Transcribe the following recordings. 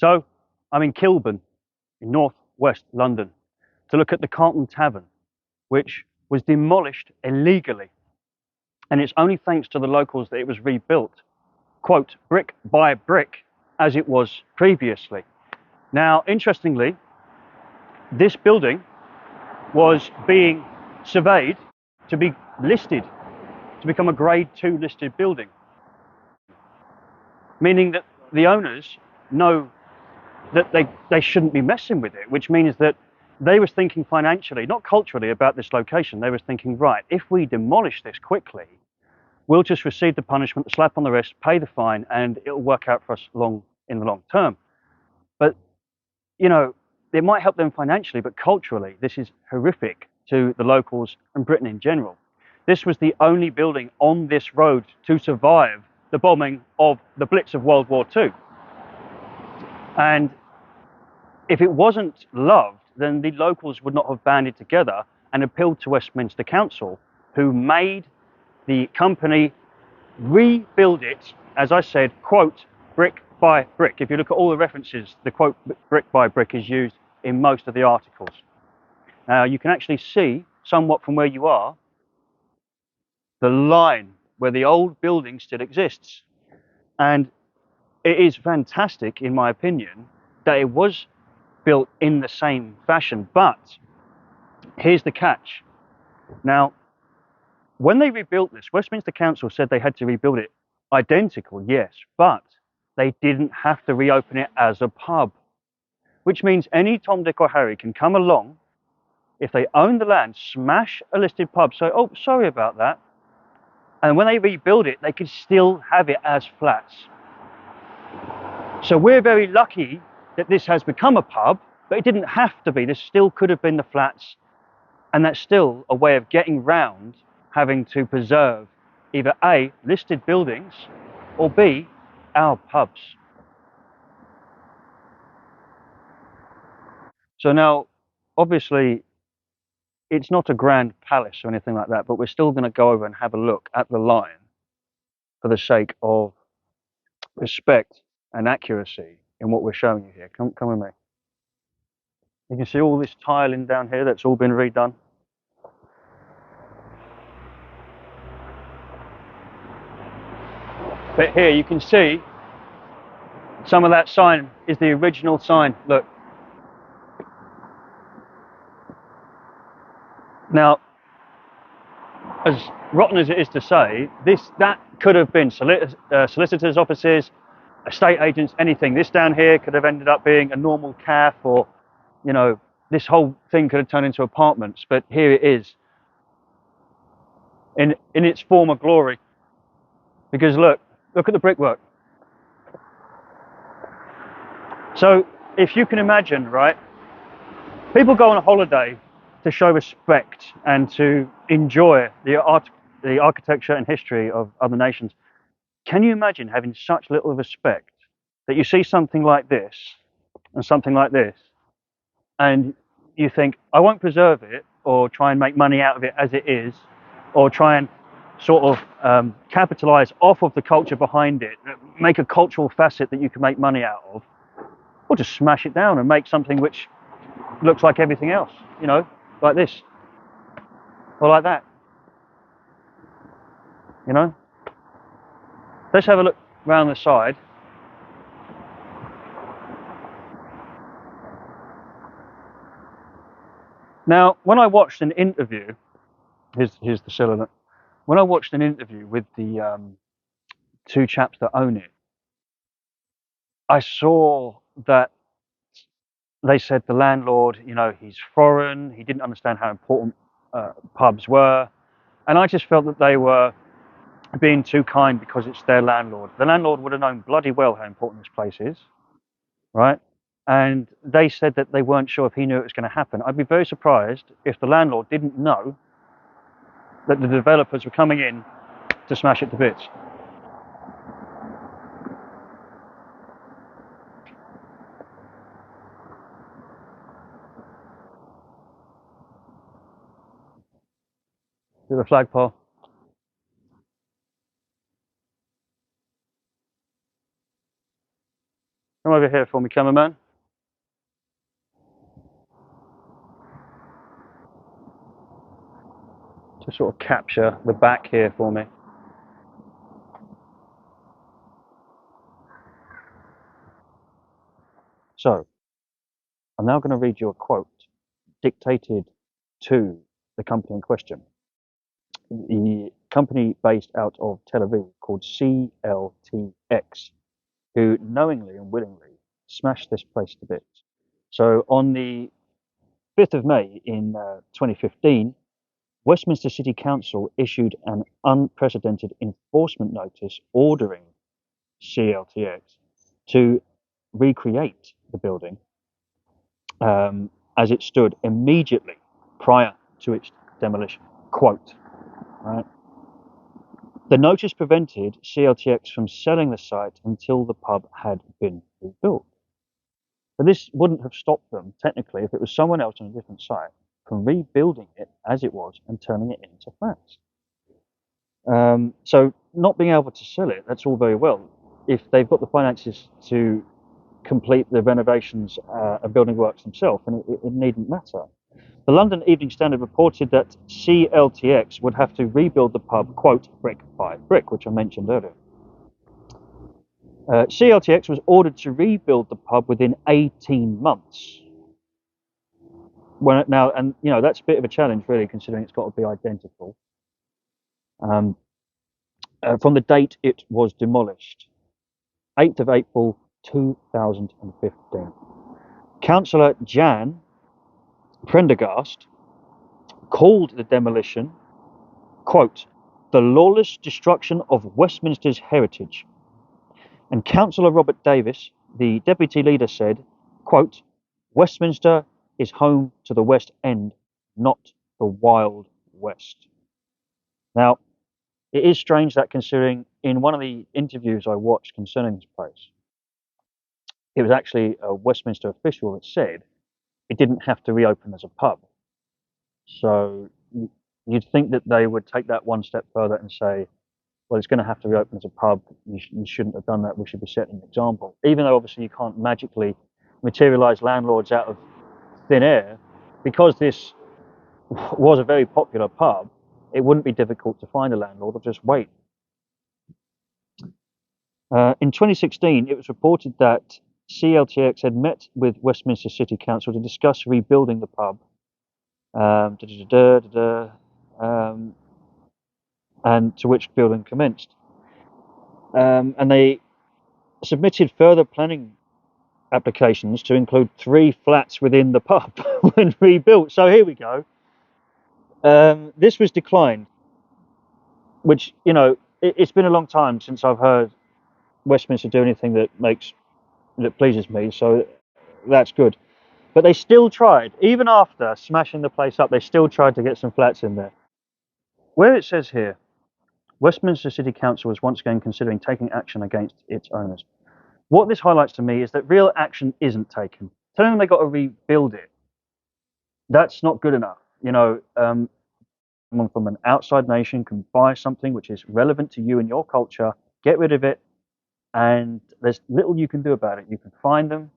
So I'm in Kilburn, in northwest London, to look at the Carlton Tavern, which was demolished illegally. And it's only thanks to the locals that it was rebuilt, quote, brick by brick, as it was previously. Now, interestingly, this building was being surveyed to be listed, to become a grade 2 listed building, meaning that the owners know that they shouldn't be messing with it, which means that they was thinking financially, not culturally, about this location. They was thinking, right, if we demolish this quickly, we'll just receive the punishment, the slap on the wrist, pay the fine, and it'll work out for us in the long term. But, you know, it might help them financially, but culturally, this is horrific to the locals and Britain in general. This was the only building on this road to survive the bombing of the Blitz of World War II. And if it wasn't loved, then the locals would not have banded together and appealed to Westminster Council, who made the company rebuild it, as I said, quote, brick by brick. If you look at all the references, the quote brick by brick is used in most of the articles. Now you can actually see, somewhat from where you are, the line where the old building still exists. And it is fantastic, in my opinion, that it was built in the same fashion. But here's the catch. Now, when they rebuilt this, Westminster Council said they had to rebuild it identical, yes, but they didn't have to reopen it as a pub, which means any Tom, Dick or Harry can come along, if they own the land, smash a listed pub, say, oh, sorry about that. And when they rebuild it, they could still have it as flats. So we're very lucky that this has become a pub, but it didn't have to be. This still could have been the flats. And that's still a way of getting round having to preserve either A, listed buildings, or B, our pubs. So now, obviously, it's not a grand palace or anything like that, but we're still going to go over and have a look at the line for the sake of respect and accuracy in what we're showing you here. Come with me. You can see all this tiling down here that's all been redone. But here you can see some of that sign is the original sign. Look. Now, as rotten as it is to say, that could have been solicitors' offices, estate agents, anything. This down here could have ended up being a normal cafe, or, you know, this whole thing could have turned into apartments. But here it is, in its former glory. Because look at the brickwork. So if you can imagine, right, people go on a holiday to show respect and to enjoy the architecture and history of other nations. Can you imagine having such little respect that you see something like this and something like this, and you think, I won't preserve it or try and make money out of it as it is, or try and sort of capitalize off of the culture behind it, make a cultural facet that you can make money out of, or just smash it down and make something which looks like everything else, you know, like this, or like that, you know? Let's have a look round the side. Now, when I watched an interview, here's the cylinder. When I watched an interview with the two chaps that own it, I saw that they said the landlord, you know, he's foreign, he didn't understand how important pubs were, and I just felt that they were being too kind because it's their landlord. The landlord would have known bloody well how important this place is, right? And they said that they weren't sure if he knew it was going to happen. I'd be very surprised if the landlord didn't know that the developers were coming in to smash it to bits. To the flagpole. Come over here for me, cameraman. To sort of capture the back here for me. So, I'm now going to read you a quote dictated to the company in question. The company based out of Tel Aviv called CLTX, who knowingly and willingly smashed this place to bits. So on the 5th of May in 2015, Westminster City Council issued an unprecedented enforcement notice ordering CLTX to recreate the building as it stood immediately prior to its demolition. Quote, right? The notice prevented CLTX from selling the site until the pub had been rebuilt. But this wouldn't have stopped them, technically, if it was someone else on a different site, from rebuilding it as it was and turning it into flats. So not being able to sell it, that's all very well. If they've got the finances to complete the renovations and building works themselves, and it needn't matter. The London Evening Standard reported that CLTX would have to rebuild the pub, quote, brick by brick, which I mentioned earlier. CLTX was ordered to rebuild the pub within 18 months. Now, and you know, that's a bit of a challenge, really, considering it's got to be identical. From the date it was demolished, 8th of April 2015. Councillor Jan Prendergast called the demolition, quote, the lawless destruction of Westminster's heritage. And Councillor Robert Davis, the deputy leader, said, quote, Westminster is home to the West End, not the Wild West. Now, it is strange that, considering in one of the interviews I watched concerning this place, it was actually a Westminster official that said it didn't have to reopen as a pub. So you'd think that they would take that one step further and say, well, it's going to have to reopen as a pub. You shouldn't have done that. We should be setting an example. Even though obviously you can't magically materialize landlords out of thin air, because this was a very popular pub, it wouldn't be difficult to find a landlord or just wait. In 2016, it was reported that CLTX had met with Westminster City Council to discuss rebuilding the pub, and to which building commenced. And they submitted further planning applications to include 3 flats within the pub when rebuilt. So here we go. This was declined, which, you know, it's been a long time since I've heard Westminster do anything that pleases me, so that's good. But they still tried, even after smashing the place up, they still tried to get some flats in there. Where it says here, Westminster City Council was once again considering taking action against its owners. What this highlights to me is that real action isn't taken. Telling them they've got to rebuild it, that's not good enough. You know, someone from an outside nation can buy something which is relevant to you and your culture, get rid of it, and there's little you can do about it. You can fine them,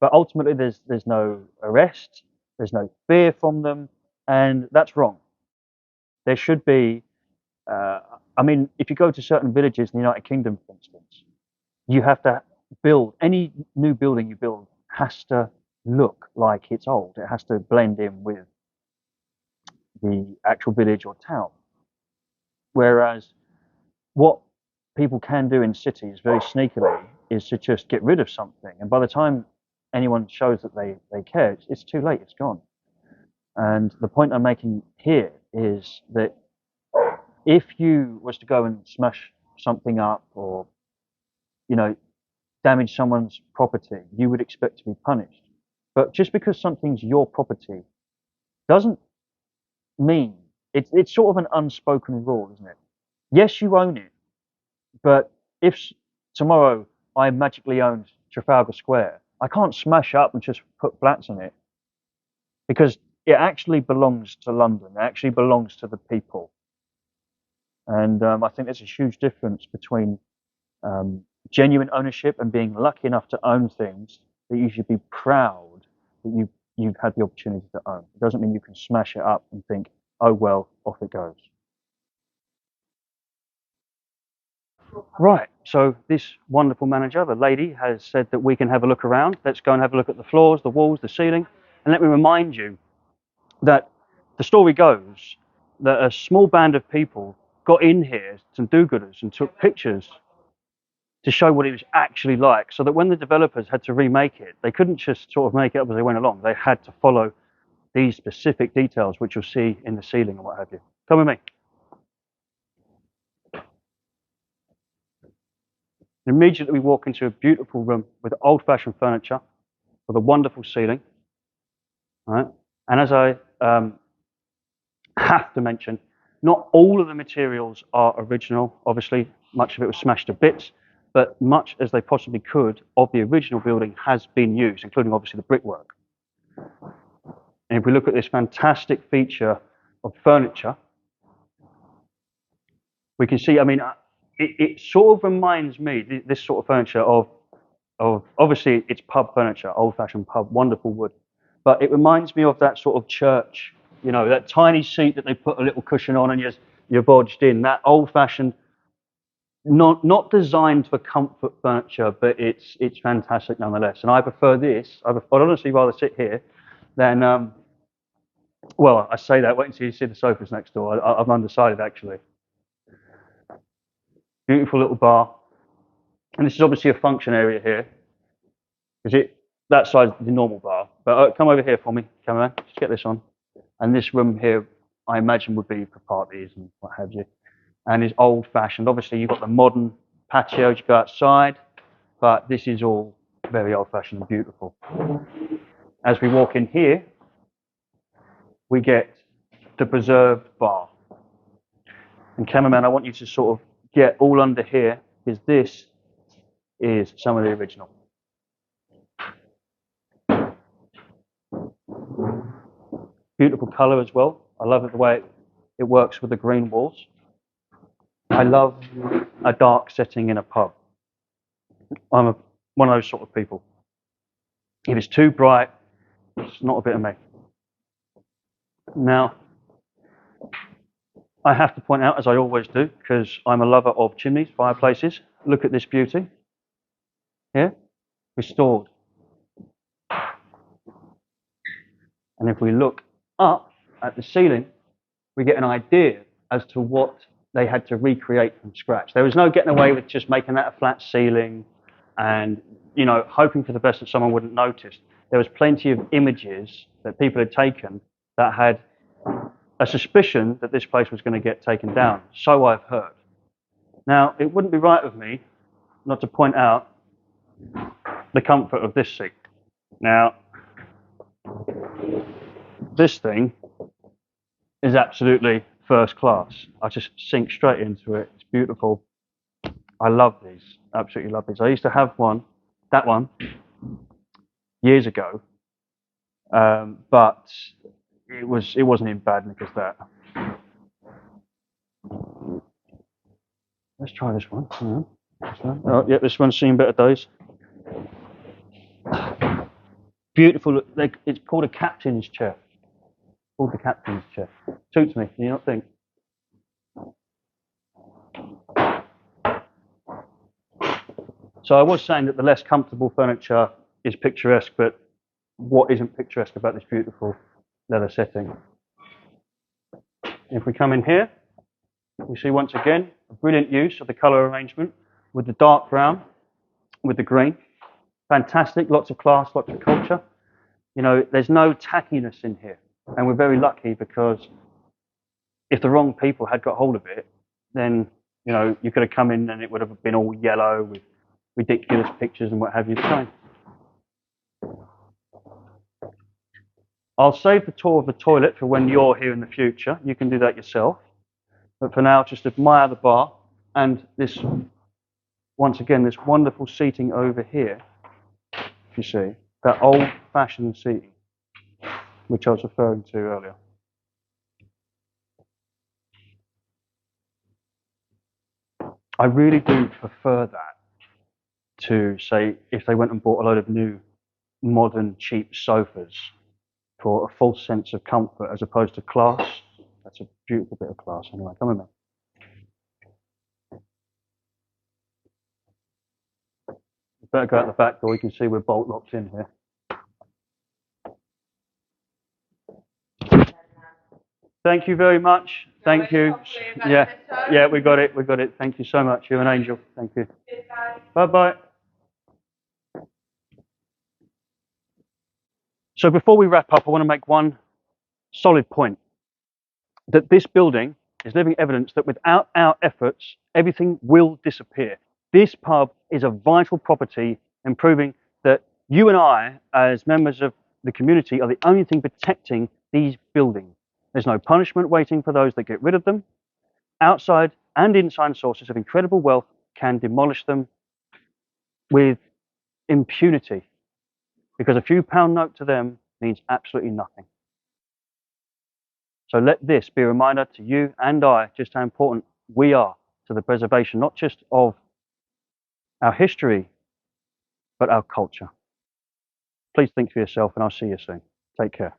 but ultimately there's no arrest, there's no fear from them, and that's wrong. There should be, I mean, if you go to certain villages in the United Kingdom, for instance, you have to build, any new building you build has to look like it's old. It has to blend in with the actual village or town. Whereas what people can do in cities very sneakily is to just get rid of something, and by the time anyone shows that they care, it's too late, it's gone. And the point I'm making here is that if you was to go and smash something up, or, you know, damage someone's property, you would expect to be punished. But just because something's your property doesn't mean, it's sort of an unspoken rule, isn't it? Yes, you own it, but if tomorrow I magically owned Trafalgar Square, I can't smash up and just put flats in it, because it actually belongs to London. It actually belongs to the people. And I think there's a huge difference between genuine ownership and being lucky enough to own things that you should be proud that you've had the opportunity to own. It doesn't mean you can smash it up and think, oh well, off it goes. Right, so this wonderful manager, the lady, has said that we can have a look around. Let's go and have a look at the floors, the walls, the ceiling. And let me remind you that the story goes that a small band of people got in here, some do-gooders, and took pictures to show what it was actually like, so that when the developers had to remake it, they couldn't just sort of make it up as they went along. They had to follow these specific details, which you'll see in the ceiling and what have you. Come with me. Immediately we walk into a beautiful room with old-fashioned furniture, with a wonderful ceiling. Right? And as I have to mention, not all of the materials are original. Obviously, much of it was smashed to bits, but much as they possibly could of the original building has been used, including obviously the brickwork. And if we look at this fantastic feature of furniture, we can see, I mean, it sort of reminds me, this sort of furniture, of obviously it's pub furniture, old-fashioned pub, wonderful wood, but it reminds me of that sort of church, you know, that tiny seat that they put a little cushion on and you're bodged in, that old-fashioned, not designed for comfort furniture, but it's fantastic nonetheless. And I prefer this. I'd honestly rather sit here than, well, I say that, wait until you see the sofas next door. I'm undecided actually. Beautiful little bar. And this is obviously a function area here, because that side's the normal bar. But come over here for me, cameraman, just get this on. And this room here, I imagine, would be for parties and what have you. And is old-fashioned. Obviously, you've got the modern patios, you go outside, but this is all very old-fashioned and beautiful. As we walk in here, we get the preserved bar. And cameraman, I want you to sort of get all under here, because this is some of the original. Beautiful colour as well. I love it the way it works with the green walls. I love a dark setting in a pub. I'm one of those sort of people. If it's too bright, it's not a bit of me. Now, I have to point out, as I always do, because I'm a lover of chimneys, fireplaces, look at this beauty. Here, restored. And if we look up at the ceiling, we get an idea as to what they had to recreate from scratch. There was no getting away with just making that a flat ceiling and, you know, hoping for the best that someone wouldn't notice. There was plenty of images that people had taken that had a suspicion that this place was going to get taken down. So I've heard. Now, it wouldn't be right of me not to point out the comfort of this seat. Now, this thing is absolutely first class. I just sink straight into it. It's beautiful. I love these. Absolutely love these. I used to have that one, years ago, but it wasn't in bad nick as that. Let's try this one. Oh, yeah, this one's seen better days. Beautiful. It's called a captain's chair. Called the captain's chair. Suits me. Do you not think? So I was saying that the less comfortable furniture is picturesque, but what isn't picturesque about this beautiful leather setting? If we come in here, we see once again a brilliant use of the colour arrangement with the dark brown, with the green. Fantastic, lots of class, lots of culture. You know, there's no tackiness in here. And we're very lucky because if the wrong people had got hold of it, then, you know, you could have come in and it would have been all yellow with ridiculous pictures and what have you. So I'll save the tour of the toilet for when you're here in the future. You can do that yourself. But for now, just admire the bar and this, once again, this wonderful seating over here. You see, that old-fashioned seating, which I was referring to earlier. I really do prefer that to say if they went and bought a load of new, modern, cheap sofas for a false sense of comfort as opposed to class. That's a beautiful bit of class. Anyway, come with me. You better go out the back door. You can see we're bolt locked in here. Thank you very much. Thank you. Yeah, we got it. We got it. Thank you so much. You're an angel. Thank you. Bye-bye. So before we wrap up, I want to make one solid point. That this building is living evidence that without our efforts, everything will disappear. This pub is a vital property in proving that you and I, as members of the community, are the only thing protecting these buildings. There's no punishment waiting for those that get rid of them. Outside and inside sources of incredible wealth can demolish them with impunity, because a few pound note to them means absolutely nothing. So let this be a reminder to you and I just how important we are to the preservation, not just of our history, but our culture. Please think for yourself, and I'll see you soon. Take care.